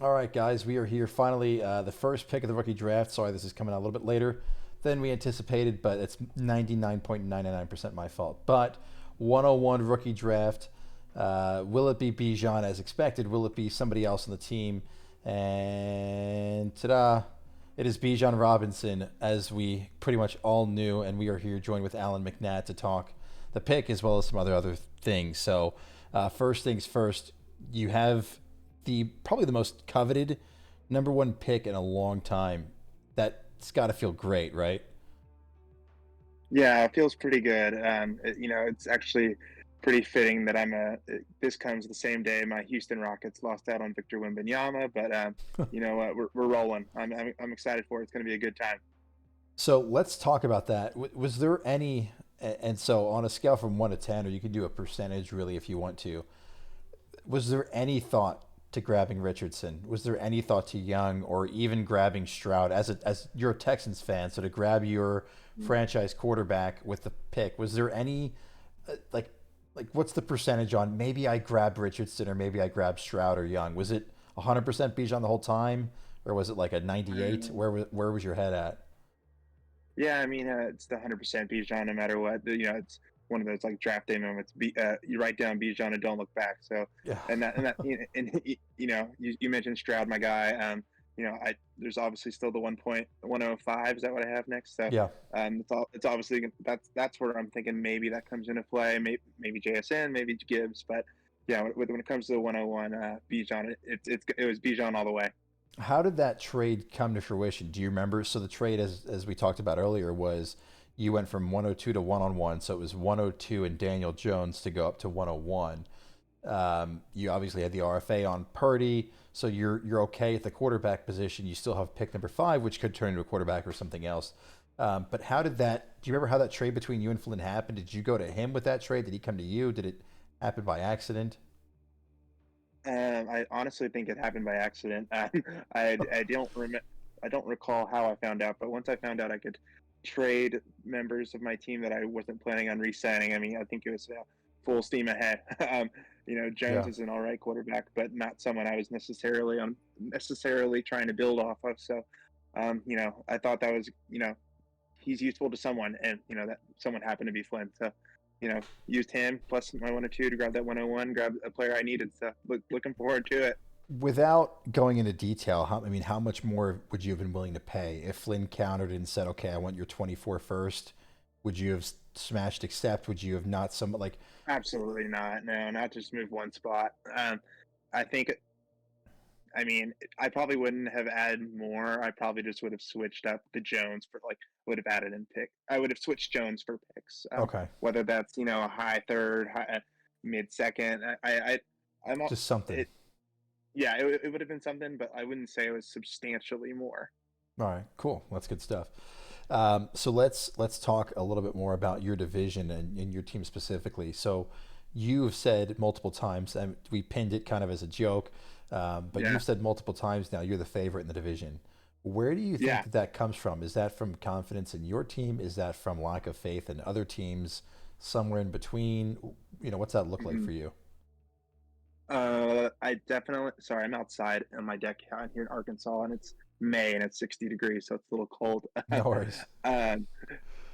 All right, guys, we are here finally. The first pick of the rookie draft. Sorry, this is coming out a little bit later than we anticipated, but it's 99.99% my fault. But 101 rookie draft. Will it be Bijan as expected? Will it be somebody else on the team? And ta-da! It is Bijan Robinson, as we pretty much all knew, and we are here joined with Alanmcnatt to talk the pick as well as some other things. So, first things first, you have the probably the most coveted number one pick in a long time. That's got to feel great, right? Yeah, it feels pretty good. It's actually pretty fitting that this comes the same day my Houston Rockets lost out on Victor Wembanyama, but you know what? We're rolling. I'm excited for it. It's going to be a good time. So let's talk about that. Was there any, and so on a scale from 1 to 10, or you can do a percentage really if you want to, was there any thought to grabbing Richardson? Was there any thought to Young or even grabbing Stroud as you're a Texans fan? So to grab your franchise quarterback with the pick, was there any like what's the percentage on maybe I grab Richardson or maybe I grab Stroud or Young? Was it 100% Bijan the whole time, or was it like a 98? Um, Where was your head at? yeah, I mean, it's the 100% Bijan no matter what. It's one of those like draft day moments. You write down Bijan and don't look back. So, Yeah, you mentioned Stroud, my guy. I there's obviously still the 1.105. Is that what I have next? So, yeah. it's obviously that's where I'm thinking maybe that comes into play. Maybe JSN, maybe Gibbs, but yeah, when it comes to the 101, Bijan, it was Bijan all the way. How did that trade come to fruition? Do you remember? So the trade, as we talked about earlier, was you went from 102 to 1-on-1. So it was 102 and Daniel Jones to go up to 101. You obviously had the RFA on Purdy, so you're okay at the quarterback position. You still have pick number five, which could turn into a quarterback or something else. But how did that? Do you remember how that trade between you and Flynn happened? Did you go to him with that trade? Did he come to you? Did it happen by accident? I honestly think it happened by accident. I don't recall how I found out, but once I found out I could trade members of my team that I wasn't planning on re-signing, I mean, I think it was full steam ahead. Jones Yeah. is an all right quarterback, but not someone I was necessarily trying to build off of. So, I thought that was he's useful to someone, and that someone happened to be Flynn. So, used him plus my 102 to grab that 101, grab a player I needed. So, looking forward to it. Without going into detail, how much more would you have been willing to pay if Flynn countered and said, "Okay, I want your 24 first"? Would you have smashed accept? Would you have not some like Absolutely not. No, not just move one spot. I think I mean, I probably wouldn't have added more. I probably just would have switched up the Jones for like would have added in pick. I would have switched Jones for picks. okay, Whether that's a high third, mid second. I'm all, just something. it. Yeah, it would have been something, but I wouldn't say it was substantially more. All right, cool. That's good stuff. So let's talk a little bit more about your division and your team specifically. So you've said multiple times, and we pinned it kind of as a joke, but Yeah, you've said multiple times now you're the favorite in the division. Where do you think yeah. that comes from? Is that from confidence in your team? Is that from lack of faith in other teams? Somewhere in between? What's that look like Mhm. for you? I definitely. Sorry, I'm outside on my deck out here in Arkansas, and it's May and it's 60 degrees, so it's a little cold. No worries. um,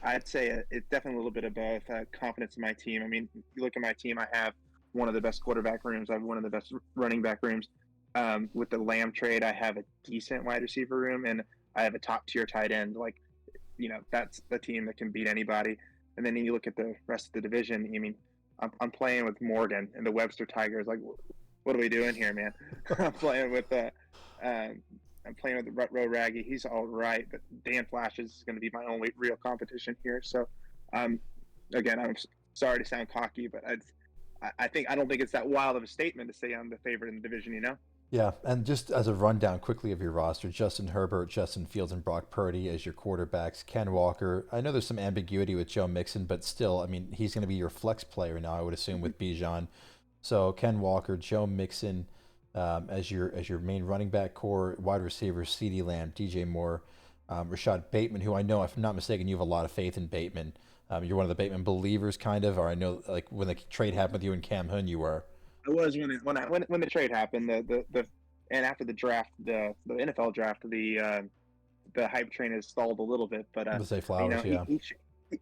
I'd say it's definitely a little bit of both. Confidence in my team. I mean, you look at my team. I have one of the best quarterback rooms. I have one of the best running back rooms. With the Lamb trade, I have a decent wide receiver room, and I have a top tier tight end. Like, that's the team that can beat anybody. And then you look at the rest of the division. I mean, I'm playing with Morgan and the Webster Tigers. Like, what are we doing here, man? I'm playing with um, I'm playing with the Rutro Raggy. He's all right, but Dan Flashes is going to be my only real competition here. So, um, again, I'm sorry to sound cocky, but I don't think it's that wild of a statement to say I'm the favorite in the division. Yeah, and just as a rundown quickly of your roster, Justin Herbert, Justin Fields, and Brock Purdy as your quarterbacks. Ken Walker. I know there's some ambiguity with Joe Mixon, but still, I mean, he's going to be your flex player now, I would assume, with Bijan. So Ken Walker, Joe Mixon as your main running back core, wide receivers, CeeDee Lamb, DJ Moore, Rashad Bateman, who I know, if I'm not mistaken, you have a lot of faith in Bateman. You're one of the Bateman believers, kind of, or I know, like when the trade happened with you and Cam Hunt, you were. I was when the trade happened. The and after the draft, the NFL draft, the hype train has stalled a little bit, but I'm gonna say you Flowers, know, yeah.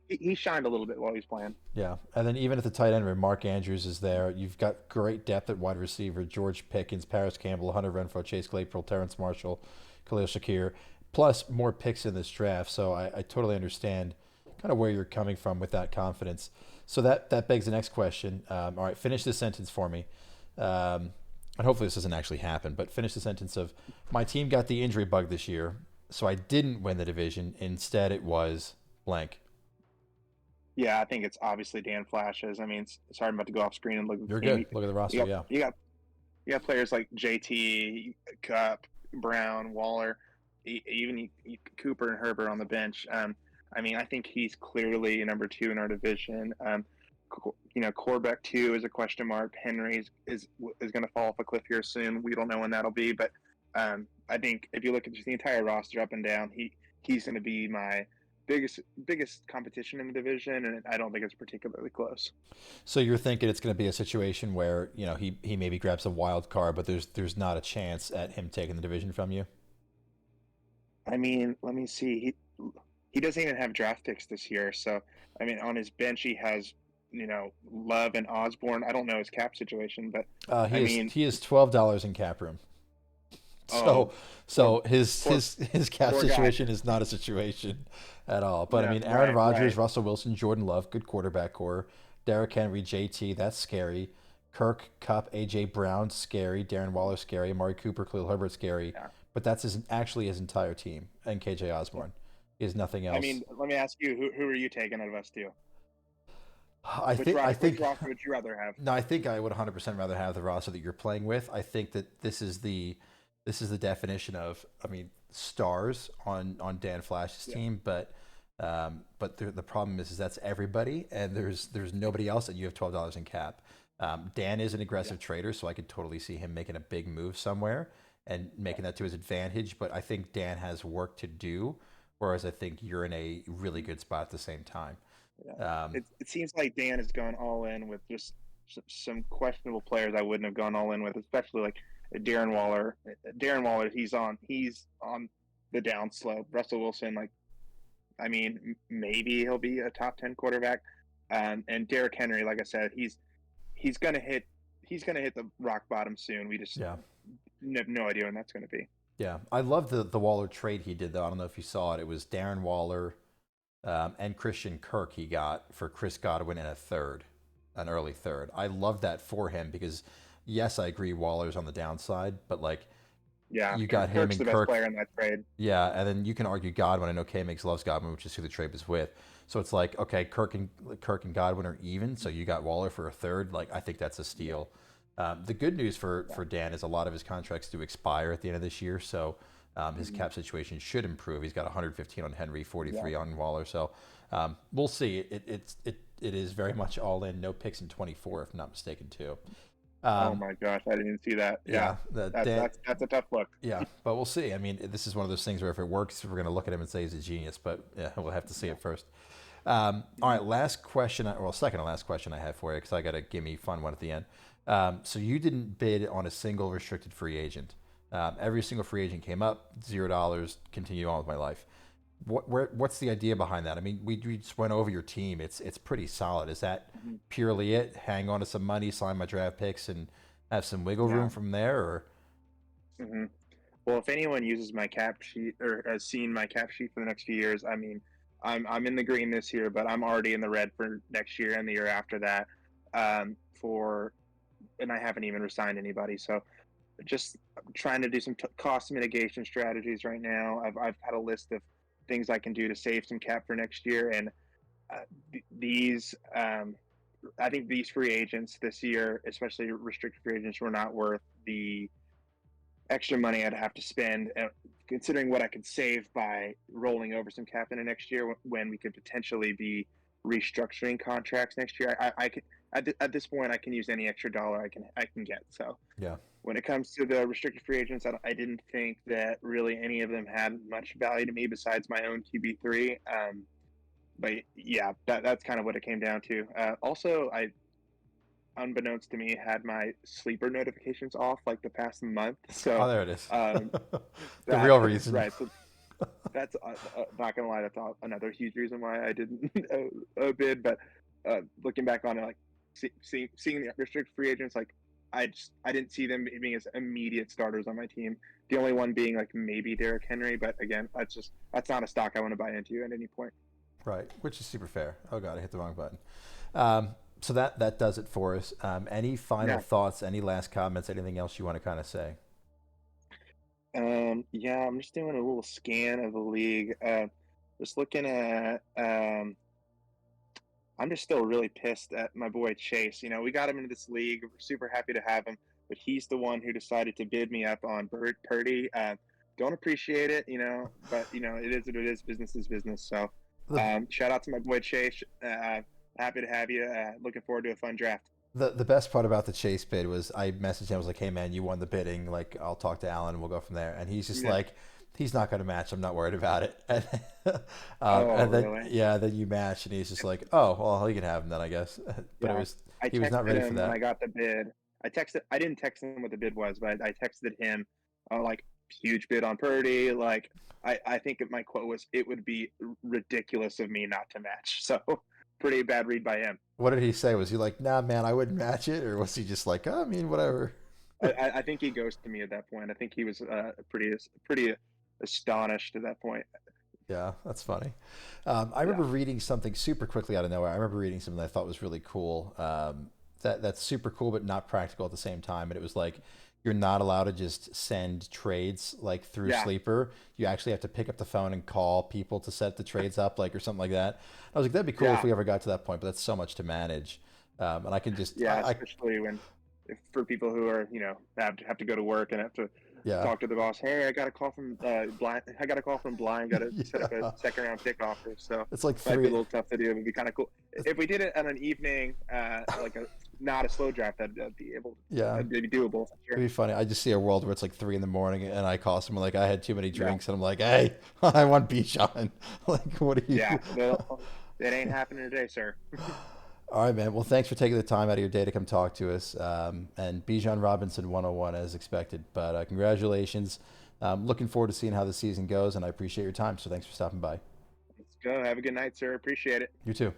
he shined a little bit while he was playing. Yeah, and then even at the tight end where Mark Andrews is there, you've got great depth at wide receiver: George Pickens, Paris Campbell, Hunter Renfrow, Chase Claypool, Terrence Marshall, Khalil Shakir, plus more picks in this draft. So I totally understand kind of where you're coming from with that confidence. So that begs the next question. All right, finish this sentence for me. And hopefully this doesn't actually happen, but finish the sentence of my team got the injury bug this year, so I didn't win the division. Instead, it was blank. Yeah, I think it's obviously Dan Flashes. I mean, sorry, I'm about to go off screen and look at You're the team. good. Look at the You roster. got Yeah. you got you got players like JT, Cup, Brown, Waller, even Cooper and Herbert on the bench. I mean, I think he's clearly number two in our division. You know, Corbeck too is a question mark. Henry is going to fall off a cliff here soon. We don't know when that'll be, but I think if you look at just the entire roster up and down, he's going to be my biggest competition in the division, and I don't think it's particularly close. So you're thinking it's going to be a situation where he maybe grabs a wild card, but there's not a chance at him taking the division from you. I mean, let me see. He doesn't even have draft picks this year, so I mean, on his bench he has Love and Osborne. I don't know his cap situation, but I mean, He is $12 in cap room. oh, So poor so his poor his his cap poor guy. situation is not a situation at all. But I No, mean, Aaron right, Rodgers, right. Russell Wilson, Jordan Love, good quarterback core. Derrick Henry, JT, that's scary. Kirk, Cup, AJ Brown, scary. Darren Waller, scary. Amari Cooper, Khalil Herbert, scary. Yeah, But that's actually his entire team. And KJ yeah. Osborne. He has nothing I else. mean, let me ask you, who are you taking out of us two? I Which think roster would you rather have? no, I think I would 100% rather have the roster that you're playing with. I think that this is the definition of, I mean, stars on Dan Flash's Yeah. team, but the problem is that's everybody, and there's nobody else, and you have $12 in cap. Dan is an Yeah. aggressive trader, so I could totally see him making a big move somewhere and making that to his advantage. But I think Dan has work to do, whereas I think you're in a really good spot at the same time. Yeah. Um, It seems like Dan has gone all in with just some questionable players I wouldn't have gone all in with, especially like Darren Waller. Darren Waller, he's on the downslope. Russell Wilson, like, I mean, maybe he'll be a top 10 quarterback. And Derrick Henry, like I said, he's gonna hit the rock bottom soon. We just yeah. have no idea when that's gonna be. Yeah, I love the Waller trade he did though. I don't know if you saw it. It was Darren Waller and Christian Kirk he got for Chris Godwin and a third, an early third. I love that for him because, yes, I agree Waller's on the downside, but like Yeah, you got him Kirk's and the best Kirk. player in that trade. Yeah, and then you can argue Godwin. I know K makes loves Godwin, which is who the trade was with. So it's like, okay, Kirk and Godwin are even. So you got Waller for a third. Like I think that's a steal. The good news for Dan is a lot of his contracts do expire at the end of this year, so his cap situation should improve. He's got 115 on Henry, Yeah. 43 on Waller. So we'll see. It is very much all in. No picks in 24, if I'm not mistaken, too. Oh Um, my gosh, I didn't even see that. Yeah, yeah, the that's Dan, that's that's a tough look. yeah, but we'll see. I mean, this is one of those things where if it works, we're going to look at him and say he's a genius. But yeah, we'll have to see it first. All right, last question. Well, second to last question I have for you because I got a gimme fun one at the end. So you didn't bid on a single restricted free agent. Every single free agent came up, $0. Continue on with my life. What's the idea behind that? I mean, we just went over your team. It's pretty solid. Is that Mhm. purely it? Hang on to some money, sign my draft picks, and have some wiggle room Yeah. from there, or hmm Well, if anyone uses my cap sheet or has seen my cap sheet for the next few years, I mean, I'm in the green this year, but I'm already in the red for next year and the year after that. For and I haven't even resigned anybody, so just trying to do some cost mitigation strategies right now. I've had a list of things I can do to save some cap for next year, and these I think these free agents this year, especially restricted free agents, were not worth the extra money I'd have to spend, considering what I could save by rolling over some cap into next year when we could potentially be restructuring contracts next year. I could at this point I can use any extra dollar I can get. So yeah. when it comes to the restricted free agents, I didn't think that really any of them had much value to me besides my own QB3. But yeah, that's kind of what it came down to. Also, unbeknownst to me, had my sleeper notifications off like the past month. Oh, So there it is. um, The that real reason. right. So that's not gonna lie. That's another huge reason why I didn't bid. But looking back on it, like seeing the restricted free agents, like I didn't see them being as immediate starters on my team. The only one being like maybe Derrick Henry, but again, that's not a stock I want to buy into at any point. Right, which is super fair. Oh god, I hit the wrong button. So that does it for us. Any final Yeah. thoughts? Any last comments? Anything else you want to kind of say? Yeah, I'm just doing a little scan of the league. Just looking at I'm just still really pissed at my boy Chase. You know, we got him into this league. We're super happy to have him, but he's the one who decided to bid me up on Purdy. Don't appreciate it, you know, but you know, it is what it is. Business is business. So, The shout out to my boy Chase. Happy to have you. Looking forward to a fun draft. the best part about the Chase bid was I messaged him. I was like, "Hey man, you won the bidding. Like, I'll talk to Alan and we'll go from there." And he's just Yeah. like, "He's not going to match. I'm not worried about it." Oh, And then really? yeah, then you match, and he's just like, "Oh, well, he can have him then, I guess." But Yeah. I he was not texted ready for him when I that. got the bid. I didn't text him what the bid was, but I texted him, like, huge bid on Purdy. Like, I think my quote was, it would be ridiculous of me not to match. So, pretty bad read by him. What did he say? Was he like, "Nah, man, I wouldn't match it," or was he just like, oh, "I mean, whatever"? I think he ghosted me at that point. I think he was pretty astonished at that point. Yeah, that's funny. I Yeah. remember reading something super quickly out of nowhere. I remember reading something that I thought was really cool. That's super cool, but not practical at the same time. And it was like you're not allowed to just send trades like through Yeah. Sleeper. You actually have to pick up the phone and call people to set the trades up, like or something like that. I was like, that'd be cool if Yeah. we ever got to that point, but that's so much to manage. And I can just, Yeah. Especially when, if, for people who are, you know, have to go to work and have to yeah, talk to the boss. Hey, I got a call from Blind. I got a call from Blind. Got to set up a yeah. second round pick offer. So It's like might be a three. little tough to do. It would be kind of cool if we did it on an evening, like a not a slow draft. That'd be able. Yeah, That'd be doable for it'd sure. be funny. I just see a world where it's like 3 in the morning and I call someone like I had too many Yeah, drinks and I'm like, hey, I want Bichon. Like, what are yeah. you? Well, it ain't happening today, sir. All right, man. Well, thanks for taking the time out of your day to come talk to us. And Bijan Robinson 101 as expected. But congratulations. Looking forward to seeing how the season goes, and I appreciate your time. So thanks for stopping by. Let's go. Have a good night, sir. Appreciate it. You too.